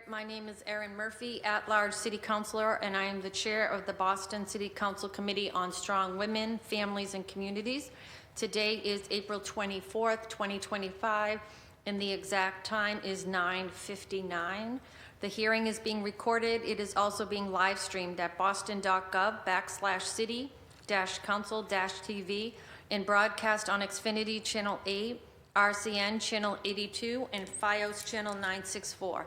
My name is Erin Murphy, at-large City Councilor, and I am the Chair of the Boston City Council Committee on Strong Women, Families, and Communities. Today is April 24th, 2025, and the exact time is 9:59. The hearing is being recorded. It is also being live streamed at boston.gov/city-council-tv and broadcast on Xfinity Channel 8, RCN Channel 82, and FiOS Channel 964.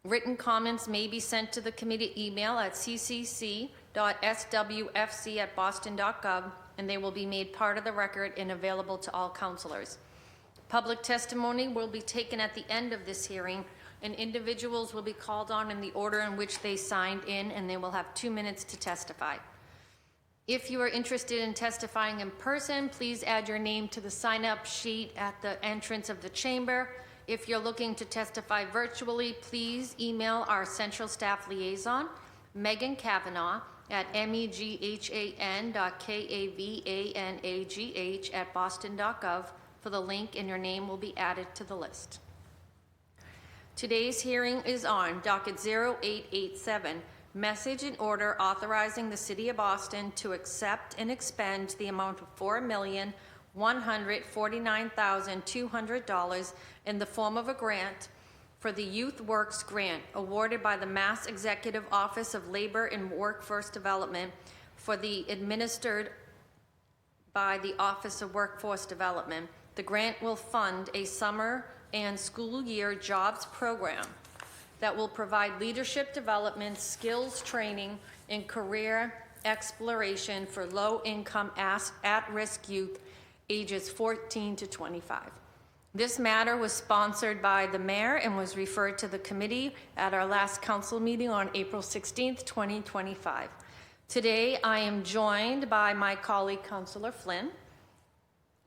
Written comments may be sent to the committee email at ccc.swfc@boston.gov, and they will be made part of the record and available to all councilors. Public testimony will be taken at the end of this hearing, and individuals will be called on in the order in which they signed in, and they will have 2 minutes to testify. If you are interested in testifying in person, please add your name to the sign-up sheet at the entrance of the chamber. If you're looking to testify virtually, please email our Central Staff Liaison, Megan Kavanaugh, at meghan.kavanagh@boston.gov for the link, and your name will be added to the list. Today's hearing is on docket 0887, message and order authorizing the City of Boston to accept and expend the amount of $4,149,200 in the form of a grant for the Youth Works Grant awarded by the Mass Executive Office of Labor and Workforce Development for the administered by the Office of Workforce Development. The grant will fund a summer and school year jobs program that will provide leadership development, skills training, and career exploration for low-income at-risk youth ages 14 to 25. This matter was sponsored by the mayor and was referred to the committee at our last council meeting on April 16th, 2025. Today, I am joined by my colleague, Councillor Flynn.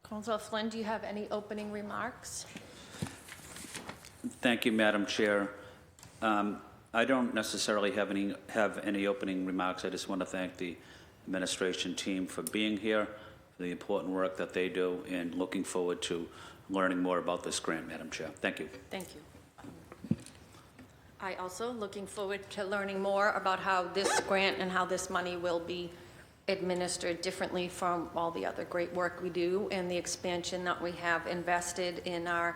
Councillor Flynn, do you have any opening remarks? Thank you, Madam Chair. I don't necessarily have any opening remarks. I just want to thank the administration team for being here, for the important work that they do, and looking forward to learning more about this grant, Madam Chair. Thank you. Thank you. I also looking forward to learning more about how this grant and how this money will be administered differently from all the other great work we do and the expansion that we have invested in our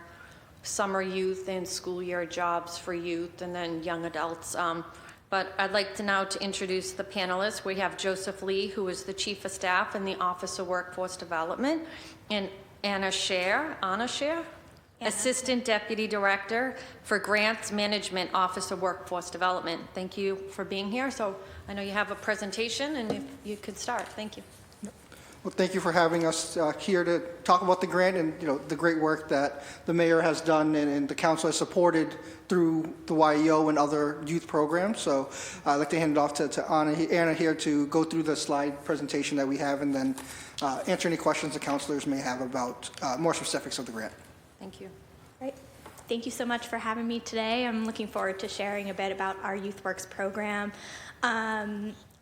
summer youth and school year jobs for youth and then young adults. But I'd like to now introduce the panelists. We have Joseph Lee, who is the Chief of Staff in the Office of Workforce Development, and Anna Scher, Assistant Deputy Director for Grants Management, Office of Workforce Development. Thank you for being here. So I know you have a presentation, and if you could start. Thank you. Well, thank you for having us here to talk about the grant and the great work that the mayor has done and the council has supported through the YEO and other youth programs. So I'd like to hand it off to Anna here to go through the slide presentation that we have and then answer any questions the councilors may have about more specifics of the grant. Thank you. Great. Thank you so much for having me today. I'm looking forward to sharing a bit about our Youth Works program.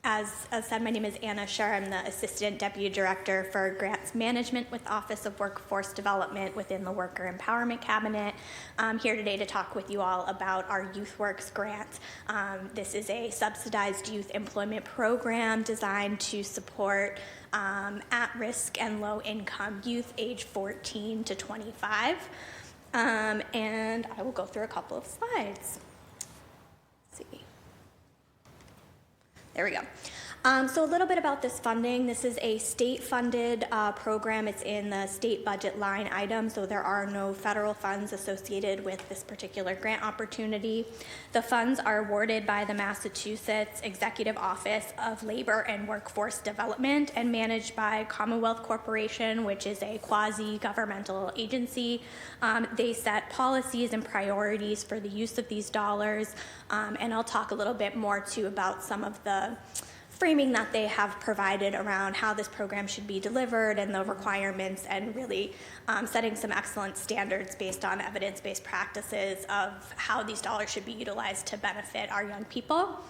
As said, my name is Anna Scher. I'm the Assistant Deputy Director for Grants Management with Office of Workforce Development within the Worker Empowerment Cabinet. I'm here today to talk with you all about our Youth Works grant. This is a subsidized youth employment program designed to support at-risk and low-income youth age 14 to 25. And I will go through a couple of slides. Let's see. There we go. So a little bit about this funding. This is a state-funded program. It's in the state budget line item, so there are no federal funds associated with this particular grant opportunity. The funds are awarded by the Massachusetts Executive Office of Labor and Workforce Development and managed by Commonwealth Corporation, which is a quasi-governmental agency. They set policies and priorities for the use of these dollars, and I'll talk a little bit more too about some of the framing that they have provided around how this program should be delivered and the requirements, and really setting some excellent standards based on evidence-based practices of how these dollars should be utilized to benefit our young people.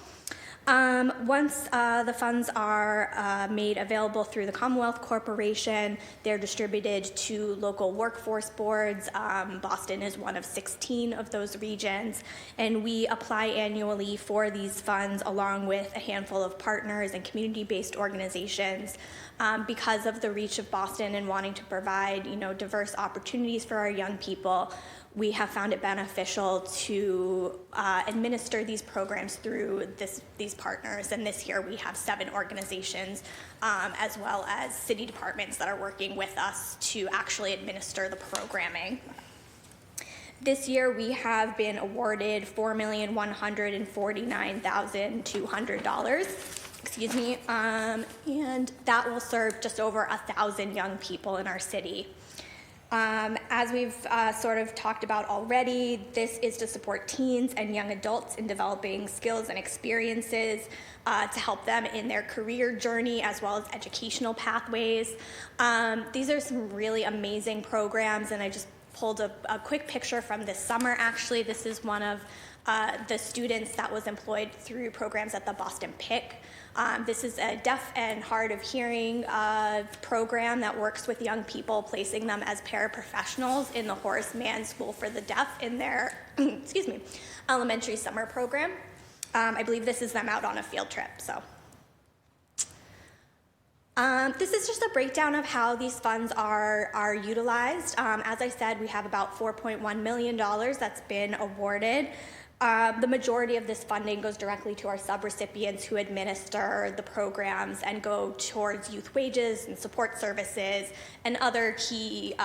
Once the funds are made available through the Commonwealth Corporation, they're distributed to local workforce boards. Boston is one of 16 of those regions, and we apply annually for these funds along with a handful of partners and community-based organizations. Because of the reach of Boston and wanting to provide, diverse opportunities for our young people, we have found it beneficial to administer these programs through these partners. And this year we have 7 organizations, as well as city departments that are working with us to actually administer the programming. This year we have been awarded $4,149,200. Excuse me, and that will serve just over 1,000 young people in our city. As we've sort of talked about already, this is to support teens and young adults in developing skills and experiences to help them in their career journey as well as educational pathways. These are some really amazing programs, and I just pulled a quick picture from this summer. Actually, this is one of the students that was employed through programs at the Boston PIC. This is a deaf and hard of hearing program that works with young people, placing them as paraprofessionals in the Horace Mann School for the Deaf in their excuse me, elementary summer program. I believe this is them out on a field trip. So this is just a breakdown of how these funds are utilized. As I said, we have about $4.1 million that's been awarded. The majority of this funding goes directly to our subrecipients who administer the programs and go towards youth wages and support services and other key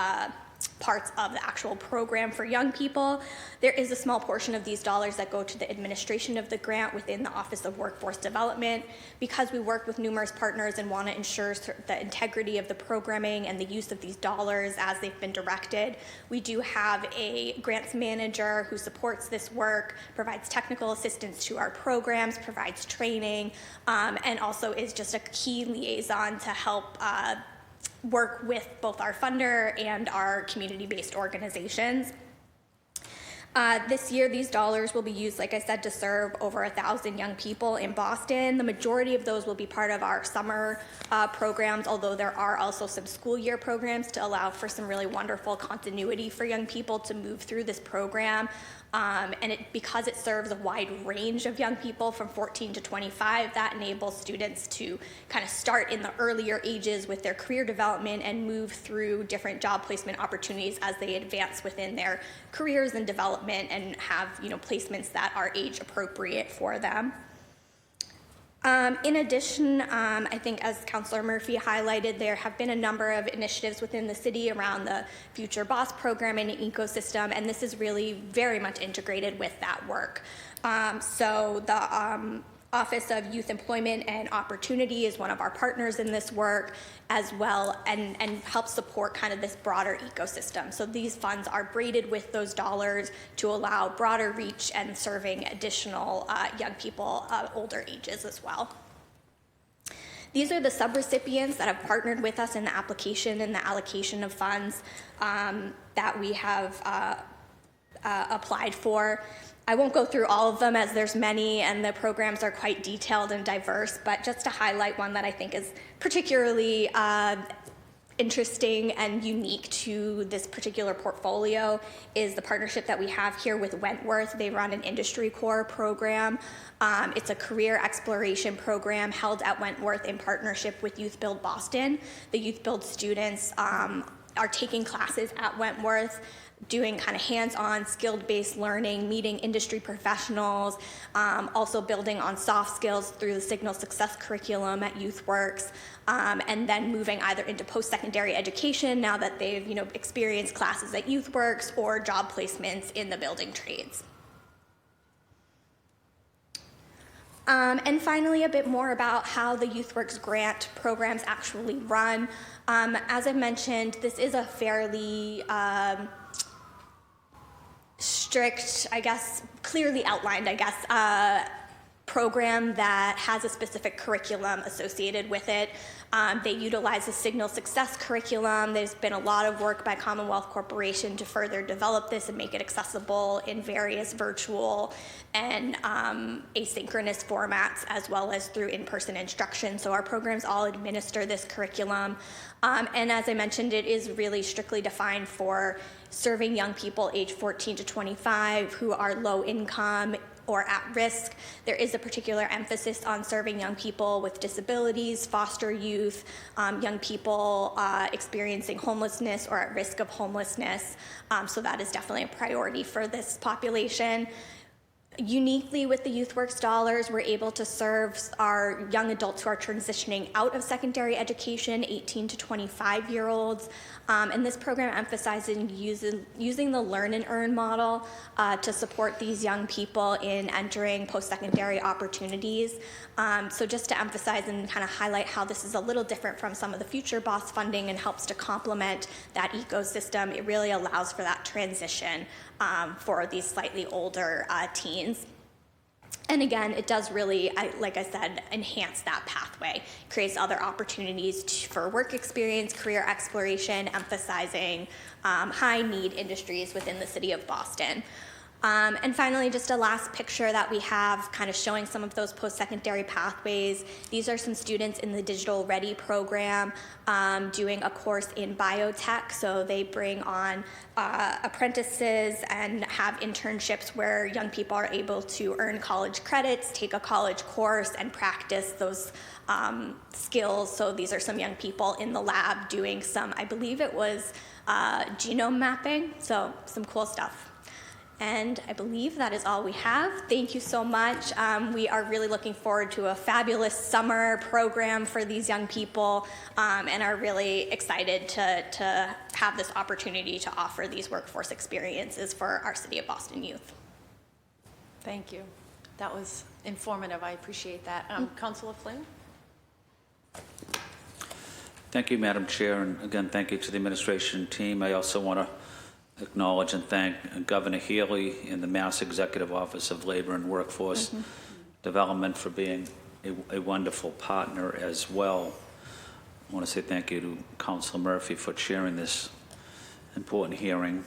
parts of the actual program for young people. There is a small portion of these dollars that go to the administration of the grant within the Office of Workforce Development. Because we work with numerous partners and want to ensure the integrity of the programming and the use of these dollars as they've been directed, we do have a grants manager who supports this work, provides technical assistance to our programs, provides training, and also is just a key liaison to help work with both our funder and our community-based organizations. This year, these dollars will be used, like I said, to serve over 1,000 young people in Boston. The majority of those will be part of our summer programs, although there are also some school year programs to allow for some really wonderful continuity for young people to move through this program. And because it serves a wide range of young people from 14 to 25, that enables students to kind of start in the earlier ages with their career development and move through different job placement opportunities as they advance within their careers and development and have, placements that are age appropriate for them. In addition, I think as Councilor Murphy highlighted, there have been a number of initiatives within the city around the Future Boss program and ecosystem, and this is really very much integrated with that work. So the Office of Youth Employment and Opportunity is one of our partners in this work as well, and helps support kind of this broader ecosystem. So these funds are braided with those dollars to allow broader reach and serving additional young people of older ages as well. These are the subrecipients that have partnered with us in the application and the allocation of funds that we have applied for. I won't go through all of them as there's many and the programs are quite detailed and diverse, but just to highlight one that I think is particularly interesting and unique to this particular portfolio is the partnership that we have here with Wentworth. They run an industry core program. It's a career exploration program held at Wentworth in partnership with Youth Build Boston. The Youth Build students are taking classes at Wentworth, doing kind of hands-on skill-based learning, meeting industry professionals, also building on soft skills through the Signal Success curriculum at YouthWorks, and then moving either into post-secondary education now that they've experienced classes at YouthWorks or job placements in the building trades. And finally, a bit more about how the YouthWorks grant programs actually run. As I mentioned, this is a fairly strict, clearly outlined, program that has a specific curriculum associated with it. They utilize the Signal Success curriculum. There's been a lot of work by Commonwealth Corporation to further develop this and make it accessible in various virtual and asynchronous formats, as well as through in-person instruction. So our programs all administer this curriculum. And as I mentioned, it is really strictly defined for serving young people age 14 to 25 who are low income or at risk. There is a particular emphasis on serving young people with disabilities, foster youth, young people experiencing homelessness or at risk of homelessness. So that is definitely a priority for this population. Uniquely with the YouthWorks dollars, we're able to serve our young adults who are transitioning out of secondary education, 18 to 25-year-olds. And this program emphasizes using the learn and earn model to support these young people in entering post-secondary opportunities. So just to emphasize and kind of highlight how this is a little different from some of the future BOSS funding and helps to complement that ecosystem, it really allows for that transition for these slightly older teens. And again, it does really, like I said, enhance that pathway, creates other opportunities for work experience, career exploration, emphasizing high-need industries within the city of Boston. And finally, just a last picture that we have kind of showing some of those post-secondary pathways. These are some students in the Digital Ready program doing a course in biotech. So they bring on apprentices and have internships where young people are able to earn college credits, take a college course, and practice those skills. So these are some young people in the lab doing some, I believe it was genome mapping. So some cool stuff. And I believe that is all we have. Thank you so much. We are really looking forward to a fabulous summer program for these young people and are really excited to have this opportunity to offer these workforce experiences for our City of Boston youth. Thank you. That was informative. I appreciate that. Councilor Flynn? Thank you, Madam Chair, and again, thank you to the administration team. I also want to acknowledge and thank Governor Healy and the Mass Executive Office of Labor and Workforce Development for being a wonderful partner as well. I want to say thank you to Councilor Murphy for chairing this important hearing.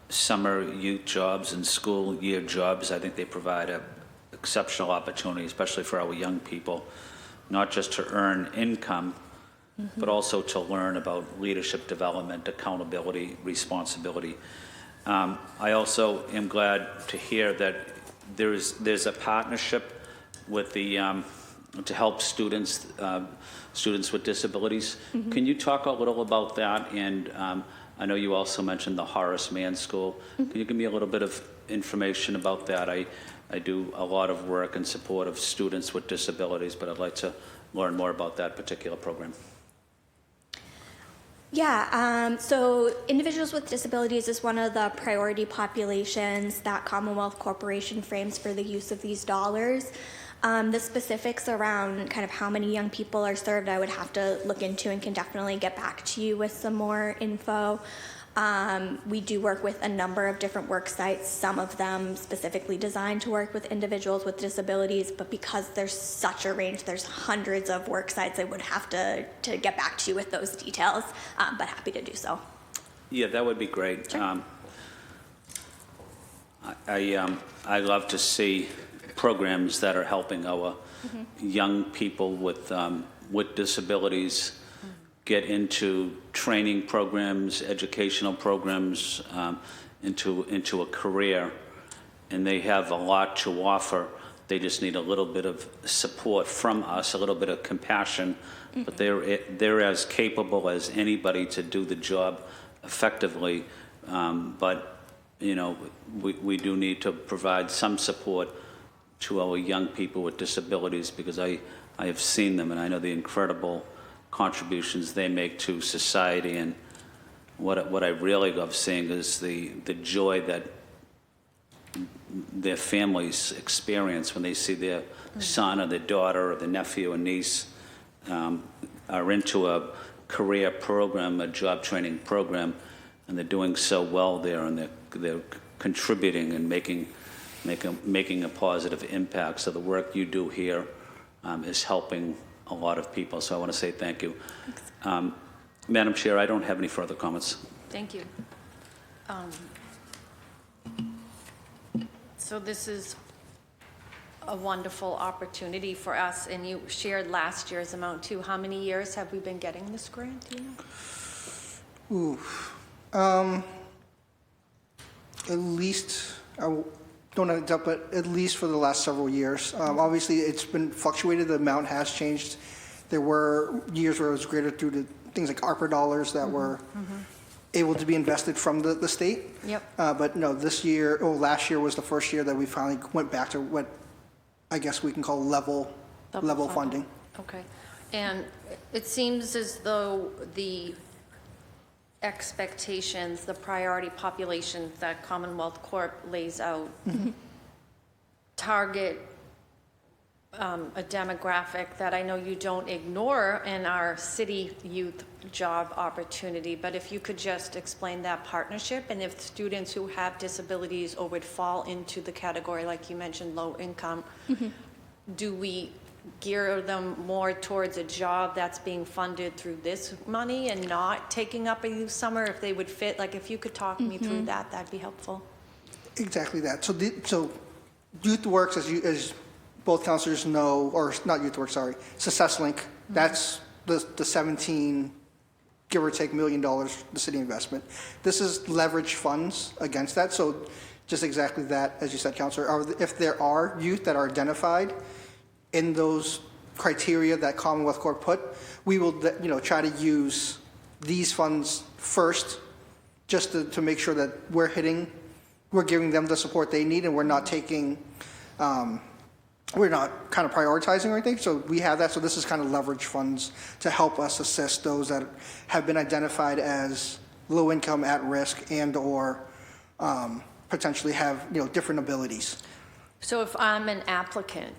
Summer youth jobs and school year jobs, I think they provide an exceptional opportunity, especially for our young people, not just to earn income, but also to learn about leadership development, accountability, responsibility. I also am glad to hear that there's a partnership with the to help students with disabilities. Can you talk a little about that? And I know you also mentioned the Horace Mann School. Can you give me a little bit of information about that? I do a lot of work in support of students with disabilities, but I'd like to learn more about that particular program. Yeah, so individuals with disabilities is one of the priority populations that Commonwealth Corporation frames for the use of these dollars. The specifics around kind of how many young people are served, I would have to look into and can definitely get back to you with some more info. We do work with a number of different work sites, some of them specifically designed to work with individuals with disabilities, but because there's such a range, there's hundreds of work sites, I would have to get back to you with those details, but happy to do so. Yeah, that would be great. Sure. I love to see programs that are helping our young people with disabilities get into training programs, educational programs, into a career, and they have a lot to offer. They just need a little bit of support from us, a little bit of compassion, but they're as capable as anybody to do the job effectively. But you know, we do need to provide some support to our young people with disabilities, because I have seen them and I know the incredible contributions they make to society. And what I really love seeing is the joy that their families experience when they see their son or their daughter or their nephew or niece are into a career program, a job training program, and they're doing so well there, and they're contributing and making making a positive impact. So the work you do here is helping a lot of people. So I want to say thank you. Madam Chair, I don't have any further comments. Thank you. So this is a wonderful opportunity for us, and you shared last year's amount too. How many years have we been getting this grant, do you know? At least, I don't know, but at least for the last several years. Obviously, it's been fluctuated, the amount has changed. There were years where it was greater due to things like ARPA dollars that were able to be invested from the state. Yep. But no, last year was the first year that we finally went back to what I guess we can call level funding. Okay. And it seems as though the expectations, the priority populations that Commonwealth Corp lays out target a demographic that I know you don't ignore in our city youth job opportunity, but if you could just explain that partnership, and if students who have disabilities or would fall into the category, like you mentioned, low income, do we gear them more towards a job that's being funded through this money and not taking up a youth summer, if they would fit? Like, if you could talk me through that, that'd be helpful. Exactly that. So Youth Works, as both counselors know, or not Youth Works, sorry, Success Link, that's the 17, give or take, $1 million, the city investment. This is leverage funds against that. So just exactly that, as you said, Counselor, if there are youth that are identified in those criteria that Commonwealth Corp put, we will try to use these funds first, just to make sure that we're giving them the support they need, and we're not taking, we're not kind of prioritizing or anything. So we have that. So this is kind of leverage funds to help us assist those that have been identified as low income, at risk, and or potentially have different abilities. So if I'm an applicant,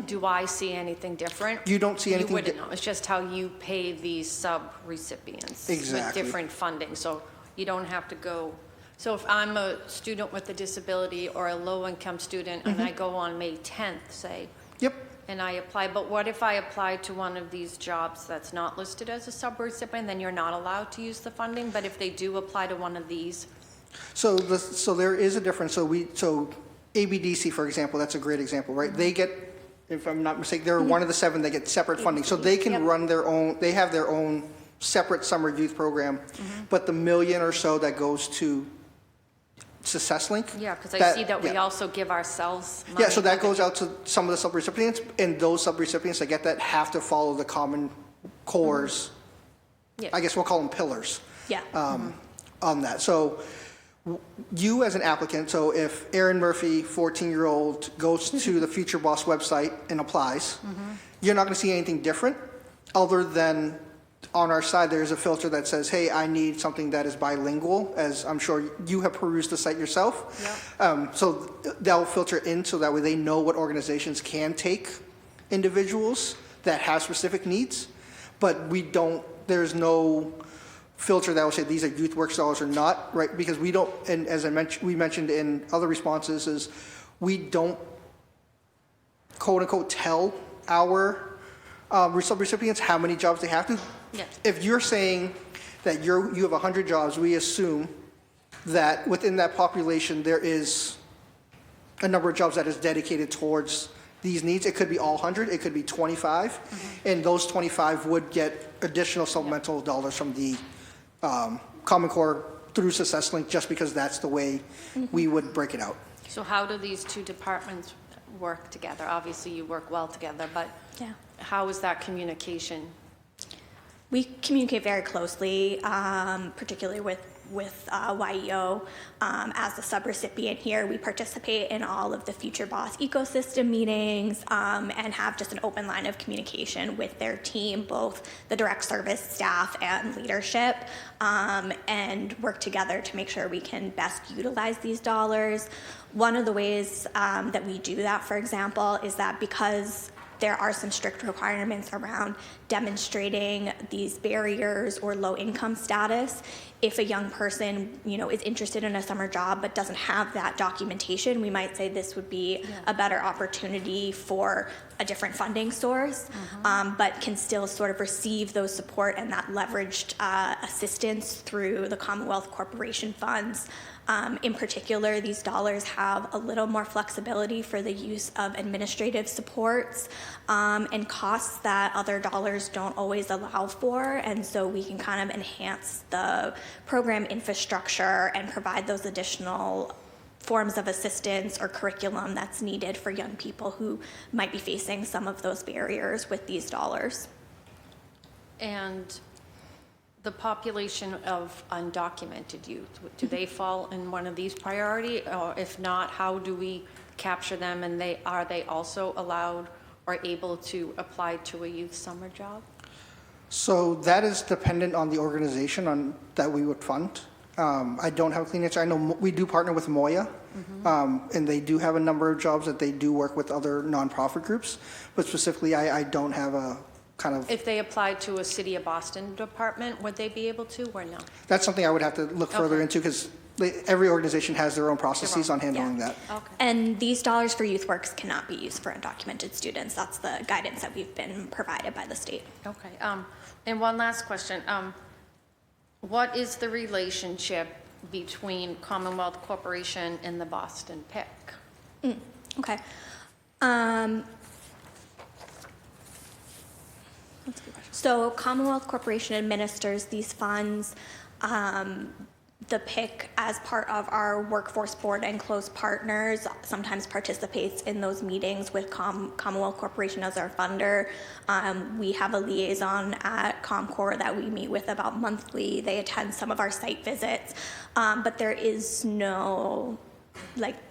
do I see anything different? You don't see anything. You wouldn't know. It's just how you pay these sub-recipients. Exactly. With different funding. So you don't have to go. So if I'm a student with a disability or a low-income student and I go on May 10th, say. Yep. And I apply, but what if I apply to one of these jobs that's not listed as a sub-recipient, then you're not allowed to use the funding? But if they do apply to one of these? So there is a difference. So ABDC, for example, that's a great example, right? They get, if I'm not mistaken, they're one of the 7 that get separate funding. So they can run their own, they have their own separate summer youth program. But the $1 million or so that goes to Success Link. Yeah, because I see that we also give ourselves money. Yeah, so that goes out to some of the sub-recipients, and those sub-recipients that get that have to follow the Common Core's, I guess we'll call them pillars. Yeah. On that. So you as an applicant, so if Erin Murphy, 14-year-old, goes to the Future Boss website and applies, you're not going to see anything different other than on our side there's a filter that says, hey, I need something that is bilingual, as I'm sure you have perused the site yourself. So they'll filter in so that way they know what organizations can take individuals that have specific needs, but there's no filter that will say these are Youth Works dollars or not, right? Because we don't, and as we mentioned in other responses, is we don't quote unquote tell our recipients how many jobs they have to. Yes. If you're saying that you have 100 jobs, we assume that within that population there is a number of jobs that is dedicated towards these needs. It could be all 100, it could be 25, and those 25 would get additional supplemental dollars from the Common Core through Success Link, just because that's the way we would break it out. So how do these two departments work together? Obviously, you work well together, but how is that communication? We communicate very closely, particularly with YEO. As the subrecipient here, we participate in all of the Future Boss ecosystem meetings and have just an open line of communication with their team, both the direct service staff and leadership, and work together to make sure we can best utilize these dollars. One of the ways that we do that, for example, is that because there are some strict requirements around demonstrating these barriers or low income status, if a young person, is interested in a summer job but doesn't have that documentation, we might say this would be a better opportunity for a different funding source, but can still sort of receive those support and that leveraged assistance through the Commonwealth Corporation funds. In particular, these dollars have a little more flexibility for the use of administrative supports and costs that other dollars don't always allow for, and so we can kind of enhance the program infrastructure and provide those additional forms of assistance or curriculum that's needed for young people who might be facing some of those barriers with these dollars. And the population of undocumented youth, do they fall in one of these priority? Or if not, how do we capture them, and are they also allowed or able to apply to a youth summer job? So that is dependent on the organization that we would fund. I don't have a clean answer. I know we do partner with Moya, and they do have a number of jobs that they do work with other nonprofit groups, but specifically I don't have a kind of... If they applied to a City of Boston department, would they be able to, or no? That's something I would have to look further into, because every organization has their own processes on handling that. Okay. And these dollars for YouthWorks cannot be used for undocumented students. That's the guidance that we've been provided by the state. Okay. And one last question. What is the relationship between Commonwealth Corporation and the Boston PIC? Okay. So Commonwealth Corporation administers these funds. The PIC, as part of our workforce board and close partners, sometimes participates in those meetings with Commonwealth Corporation as our funder. We have a liaison at ComCorp that we meet with about monthly. They attend some of our site visits, but there is no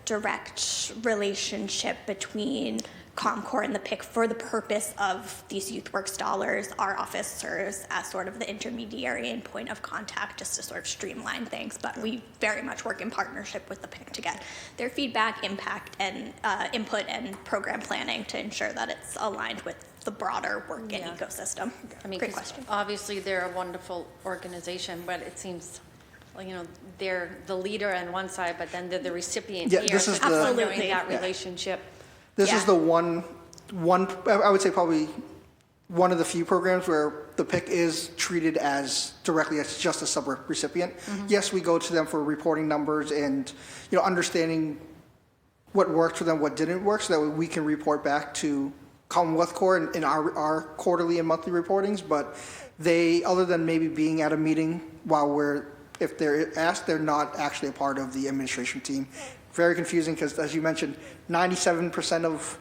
direct relationship between ComCorp and the PIC for the purpose of these YouthWorks dollars. Our office serves as sort of the intermediary and point of contact just to sort of streamline things, but we very much work in partnership with the PIC to get their feedback, impact, and input and program planning to ensure that it's aligned with the broader work and ecosystem. I mean, great question. Obviously, they're a wonderful organization, but it seems, they're the leader on one side, but then they're the recipient Yeah, here. this is so just the- wondering Absolutely. that relationship. This is Yeah. the one, I would say probably one of the few programs where the PIC is treated as directly as just a sub-recipient. Yes, we go to them for reporting numbers and, understanding what worked for them, what didn't work, so that we can report back to Commonwealth Corp in our quarterly and monthly reportings. But they, other than maybe being at a meeting if they're asked, they're not actually a part of the administration team. Very confusing, because as you mentioned, 97% of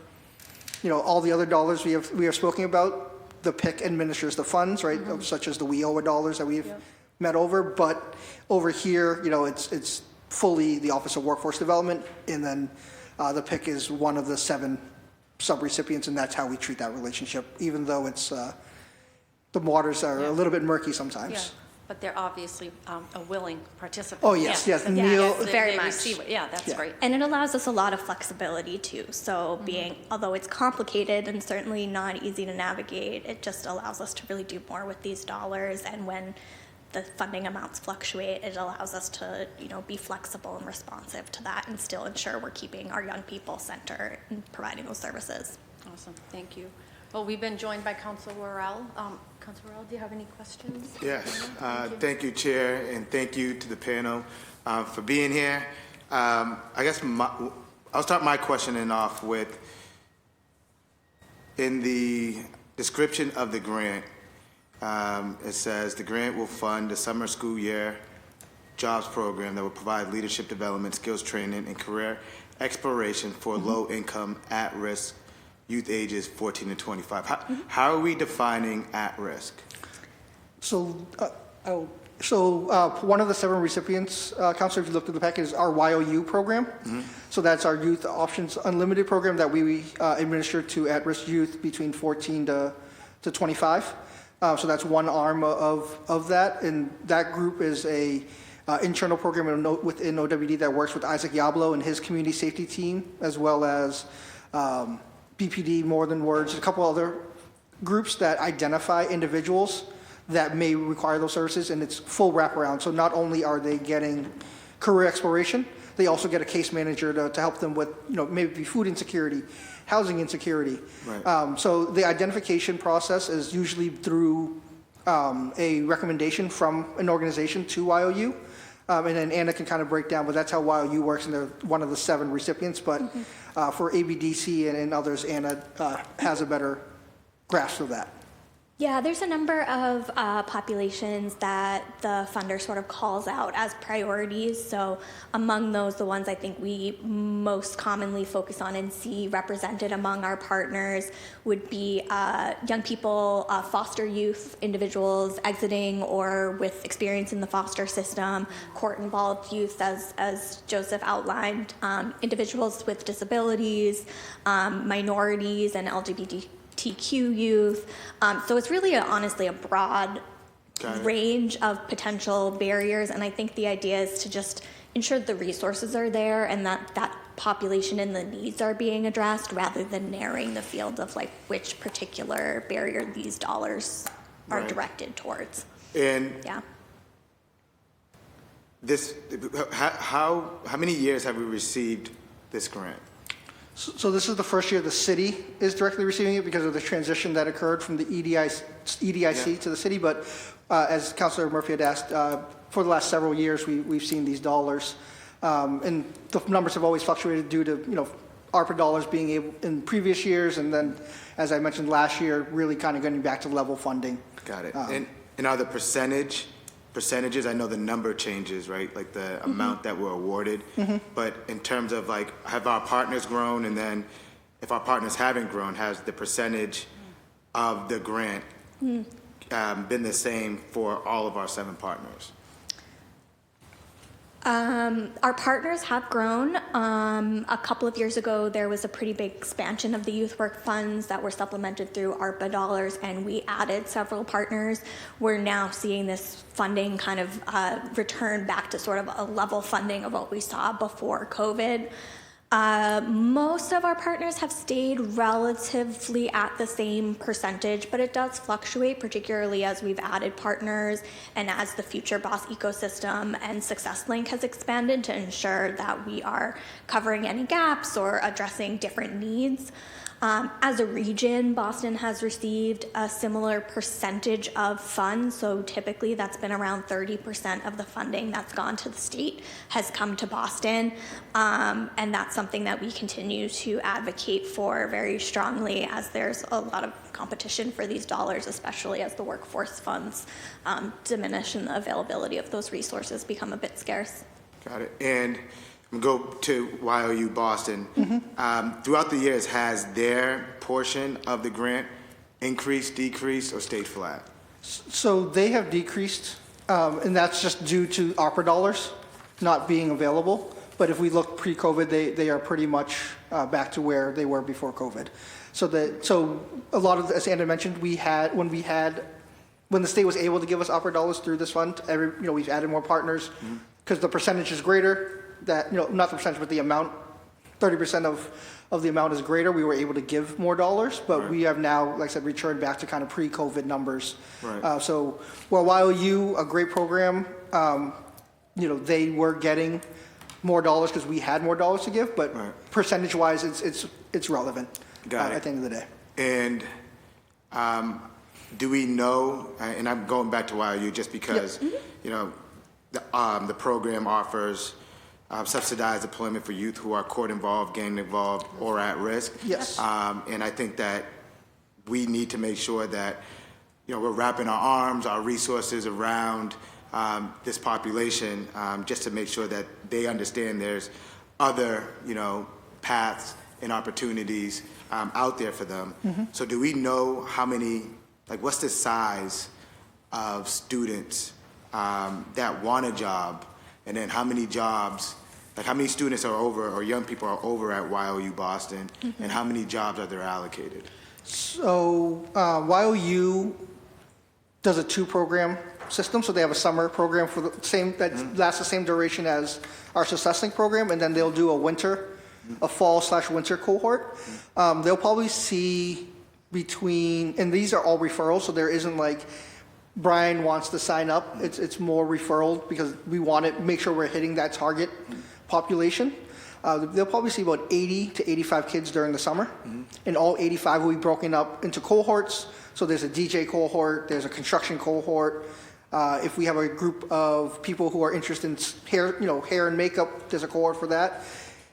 all the other dollars we have spoken about, the PIC administers the funds, right? Such as the WIOA dollars that we've met over. But over here, it's fully the Office of Workforce Development, and then the PIC is one of the 7 sub-recipients, and that's how we treat that relationship, even though it's the waters are a little bit murky sometimes. Yeah, but they're obviously a willing participant. Oh, yes, yes. And Neil- they much. receive it. Yeah, that's great. And it allows us a lot of flexibility too. So although it's complicated and certainly not easy to navigate, it just allows us to really do more with these dollars. And when the funding amounts fluctuate, it allows us to, be flexible and responsive to that and still ensure we're keeping our young people center and providing those services. Awesome, thank you. Well, we've been joined by Councilor Worrell. Councilor Worrell, do you have any questions? Yes, thank you, Chair, and thank you to the panel for being here. I guess I'll start my questioning off with, in the description of the grant, it says the grant will fund the summer school year jobs program that will provide leadership development, skills training, and career exploration for low-income, at-risk youth ages 14 to 25. How are we defining at-risk? So, one of the 7 recipients, Counselor, if you looked at the package, is our YOU program. So that's our Youth Options Unlimited program that we administer to at-risk youth between 14 to 25. So that's one arm of that, and that group is a internal program within OWD that works with Isaac Yablo and his community safety team, as well as BPD, More Than Words, a couple other groups that identify individuals that may require those services, and it's full wraparound. So not only are they getting career exploration, they also get a case manager to help them with, maybe food insecurity, housing insecurity. Right. So the identification process is usually through a recommendation from an organization to YOU. And then Anna can kind of break down, but that's how YOU works, and they're one of the 7 recipients. But for ABDC and others, Anna has a better grasp of that. Yeah, there's a number of populations that the funder sort of calls out as priorities. So among those, the ones I think we most commonly focus on and see represented among our partners would be young people, foster youth, individuals exiting or with experience in the foster system, court-involved youth, as Joseph outlined, individuals with disabilities, minorities, and LGBTQ youth. So it's really honestly a broad range of potential barriers, and I think the idea is to just ensure the resources are there and that population and the needs are being addressed, rather than narrowing the field of like which particular barrier these dollars are directed towards. And Yeah. this, how many years have we received this grant? So this is the first year the city is directly receiving it because of the transition that occurred from the EDIC to the city. But as Councilor Murphy had asked, for the last several years, we've seen these dollars. And the numbers have always fluctuated due to, ARPA dollars being able in previous years. And then, as I mentioned last year, really kind of getting back to level funding. Got it. And are the percentages, I know the number changes, right? Like the amount that we're awarded. But in terms of like, have our partners grown? And then if our partners haven't grown, has the percentage of the grant been the same for all of our 7 partners? Our partners have grown. A couple of years ago, there was a pretty big expansion of the youth work funds that were supplemented through ARPA dollars, and we added several partners. We're now seeing this funding kind of return back to sort of a level funding of what we saw before COVID. Most of our partners have stayed relatively at the same percentage, but it does fluctuate, particularly as we've added partners and as the Future Boss ecosystem and Success Link has expanded to ensure that we are covering any gaps or addressing different needs. As a region, Boston has received a similar percentage of funds, so typically that's been around 30% of the funding that's gone to the state has come to Boston, and that's something that we continue to advocate for very strongly, as there's a lot of competition for these dollars, especially as the workforce funds diminish and the availability of those resources become a bit scarce. Got it. And go to YOU Boston. Throughout the years, has their portion of the grant increased, decreased, or stayed flat? So they have decreased, and that's just due to ARPA dollars not being available. But if we look pre-COVID, they are pretty much back to where they were before COVID. So a lot of, as Anna mentioned, when the state was able to give us ARPA dollars through this fund, we've added more partners because the percentage is greater. That, not the percentage, but the amount, 30% of the amount is greater. We were able to give more dollars, but we have now, like I said, returned back to kind of pre-COVID numbers. Right. So while YOU, a great program, they were getting more dollars because we had more dollars to give, but percentage-wise, it's relevant at the end of the day. And do we know, and I'm going back to YOU just because, the program offers subsidized deployment for youth who are court-involved, gang-involved, or at risk. Yes. And I think that we need to make sure that, we're wrapping our arms, our resources around this population, just to make sure that they understand there's other, paths and opportunities out there for them. So do we know how many, what's the size of students that want a job, and then how many jobs, how many students are over, or young people are over at YOU Boston, and how many jobs are there allocated? So YOU does a 2-program system. So they have a summer program for the same that lasts the same duration as our Success Link program, and then they'll do a fall/winter cohort. They'll probably see between, and these are all referrals, so there isn't Brian wants to sign up. It's more referral because we want to make sure we're hitting that target population. They'll probably see about 80 to 85 kids during the summer, and all 85 will be broken up into cohorts. So there's a DJ cohort, there's a construction cohort. If we have a group of people who are interested in hair and makeup, there's a cohort for that.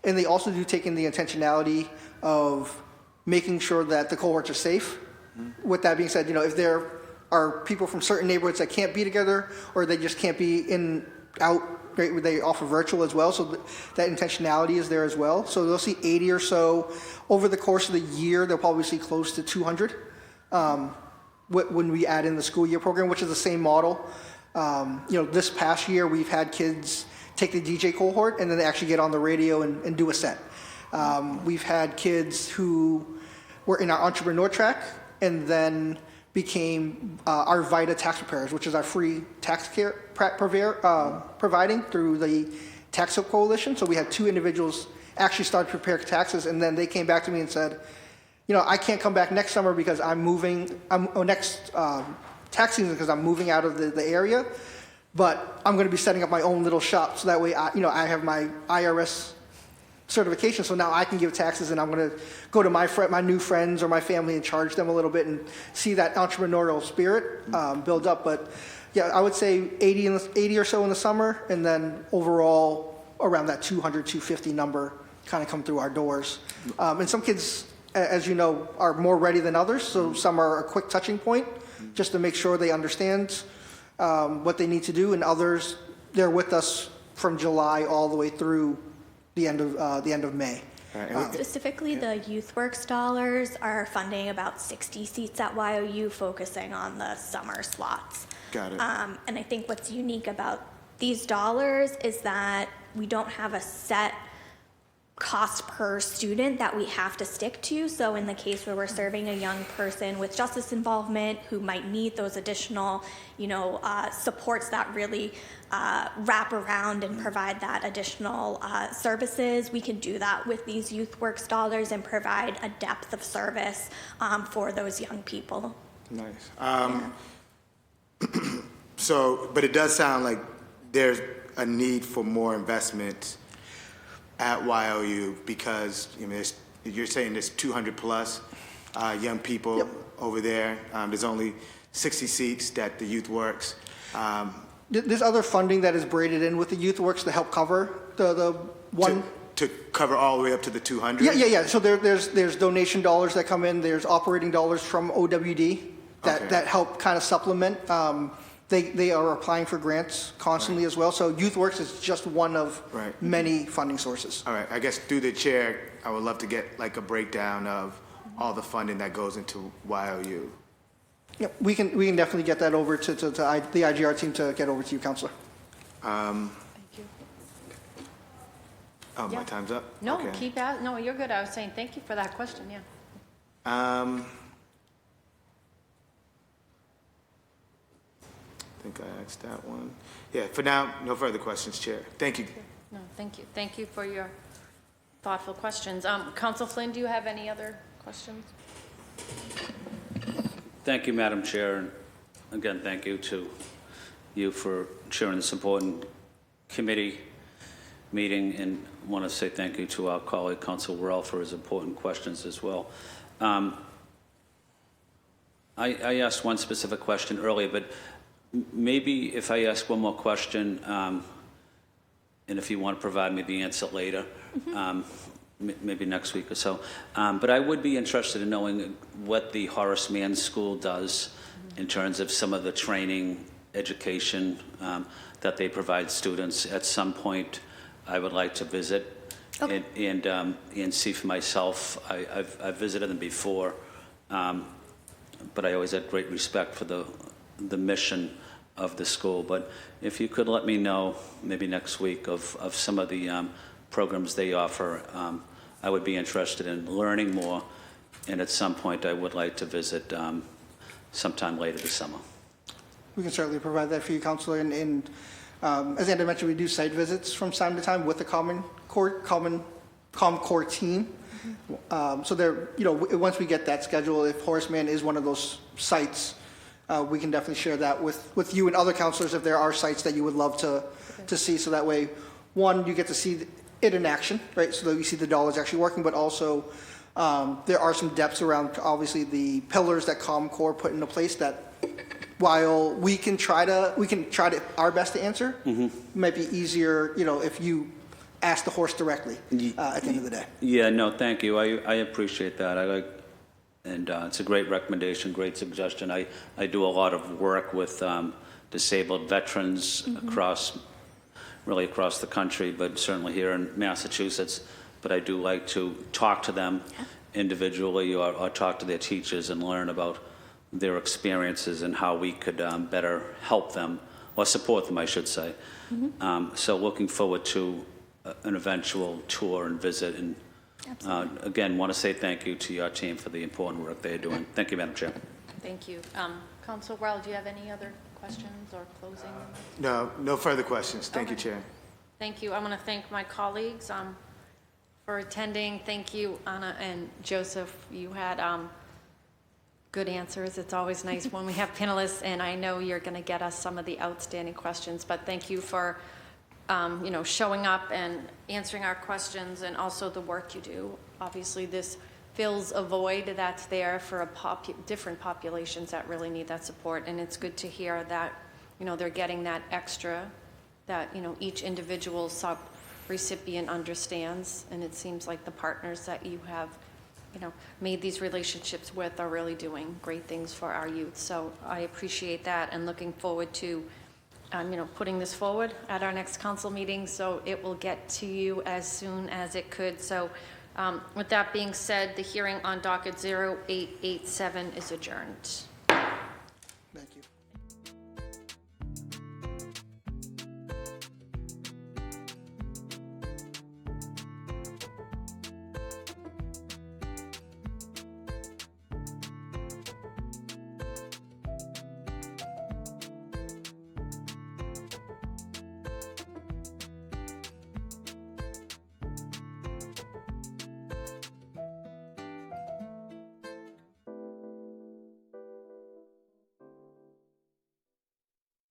And they also do take in the intentionality of making sure that the cohorts are safe. With that being said, if there are people from certain neighborhoods that can't be together, or they just can't be out, right, they offer virtual as well, so that intentionality is there as well. So they'll see 80 or so. Over the course of the year, they'll probably see close to 200 when we add in the school year program, which is the same model. This past year, we've had kids take the DJ cohort, and then they actually get on the radio and do a set. We've had kids who were in our entrepreneur track and then became our VITA tax preparers, which is our free tax care providing through the Tax Help Coalition. So we had 2 individuals actually start to prepare taxes, and then they came back to me and said, I can't come back next summer because I'm moving, next tax season because I'm moving out of the area, but I'm going to be setting up my own little shop, so that way I have my IRS certification, so now I can give taxes, and I'm going to go to my new friends or my family and charge them a little bit and see that entrepreneurial spirit build up. But yeah, I would say 80 or so in the summer, and then overall around that 200, 250 number kind of come through our doors. And some kids, as you know, are more ready than others, so some are a quick touching point just to make sure they understand what they need to do, and others, they're with us from July all the way through the end of May. Specifically, the YouthWorks dollars are funding about 60 seats at YOU, focusing on the summer slots. Got it. And I think what's unique about these dollars is that we don't have a set cost per student that we have to stick to. So in the case where we're serving a young person with justice involvement who might need those additional, supports that really wrap around and provide that additional services, we can do that with these YouthWorks dollars and provide a depth of service for those young people. Nice. But it does sound like there's a need for more investment at YOU because you're saying there's 200 plus young people over there. There's only 60 seats that the YouthWorks. There's other funding that is braided in with the YouthWorks to help cover the one. To cover all the way up to the 200? Yeah. So there's donation dollars that come in. There's operating dollars from OWD that help kind of supplement. They are applying for grants constantly as well. So YouthWorks is just one of many funding sources. All right. I guess through the chair, I would love to get like a breakdown of all the funding that goes into YOU. Yeah, we can definitely get that over to the IGR team to get over to you, Counselor. Thank you. Oh, my time's up? No, Okay. keep at. No, you're good. I was saying thank you for that question. Yeah. I think I asked that one. Yeah, for now, no further questions, Chair. Thank you. No, thank you. Thank you for your thoughtful questions. Council Flynn, do you have any other questions? Thank you, Madam Chair, and again, thank you to you for chairing this important committee meeting, and want to say thank you to our colleague, Council Worrell, for his important questions as well. I asked one specific question earlier, but maybe if I ask one more question, and if you want to provide me the answer later, maybe next week or so. But I would be interested in knowing what the Horace Mann School does in terms of some of the training, education that they provide students. At some point, I would like to visit and see for myself. I've visited them before, but I always had great respect for the mission of the school. But if you could let me know maybe next week of some of the programs they offer, I would be interested in learning more, and at some point I would like to visit sometime later this summer. We can certainly provide that for you, Counselor. And as Andy mentioned, we do site visits from time to time with the Common Core team. So there, once we get that schedule, if Horace Mann is one of those sites, we can definitely share that with you and other counselors if there are sites that you would love to see. So that way, one, you get to see it in action, right? So that you see the dollars actually working, but also there are some depths around, obviously, the pillars that Common Core put into place that, while we can try to our best to answer, it might be easier, if you ask the horse directly at the end of the day. Yeah, no, thank you. I appreciate that. And it's a great recommendation, great suggestion. I do a lot of work with disabled veterans across the country, but certainly here in Massachusetts. But I do like to talk to them individually or talk to their teachers and learn about their experiences and how we could better help them, or support them, I should say. So looking forward to an eventual tour and visit. And again, want to say thank you to your team for the important work they're doing. Thank you, Madam Chair. Thank you. Councilor Well, do you have any other questions or closing? No further questions. Thank you, Chair. Thank you. I want to thank my colleagues for attending. Thank you, Anna and Joseph. You had good answers. It's always nice when we have panelists, and I know you're going to get us some of the outstanding questions, but thank you for showing up and answering our questions, and also the work you do. Obviously, this fills a void that's there for different populations that really need that support, and it's good to hear that, they're getting that extra, that, each individual sub-recipient understands, and it seems like the partners that you have made these relationships with are really doing great things for our youth. So I appreciate that, and looking forward to, putting this forward at our next council meeting, so it will get to you as soon as it could. So with that being said, the hearing on docket 0887 is adjourned.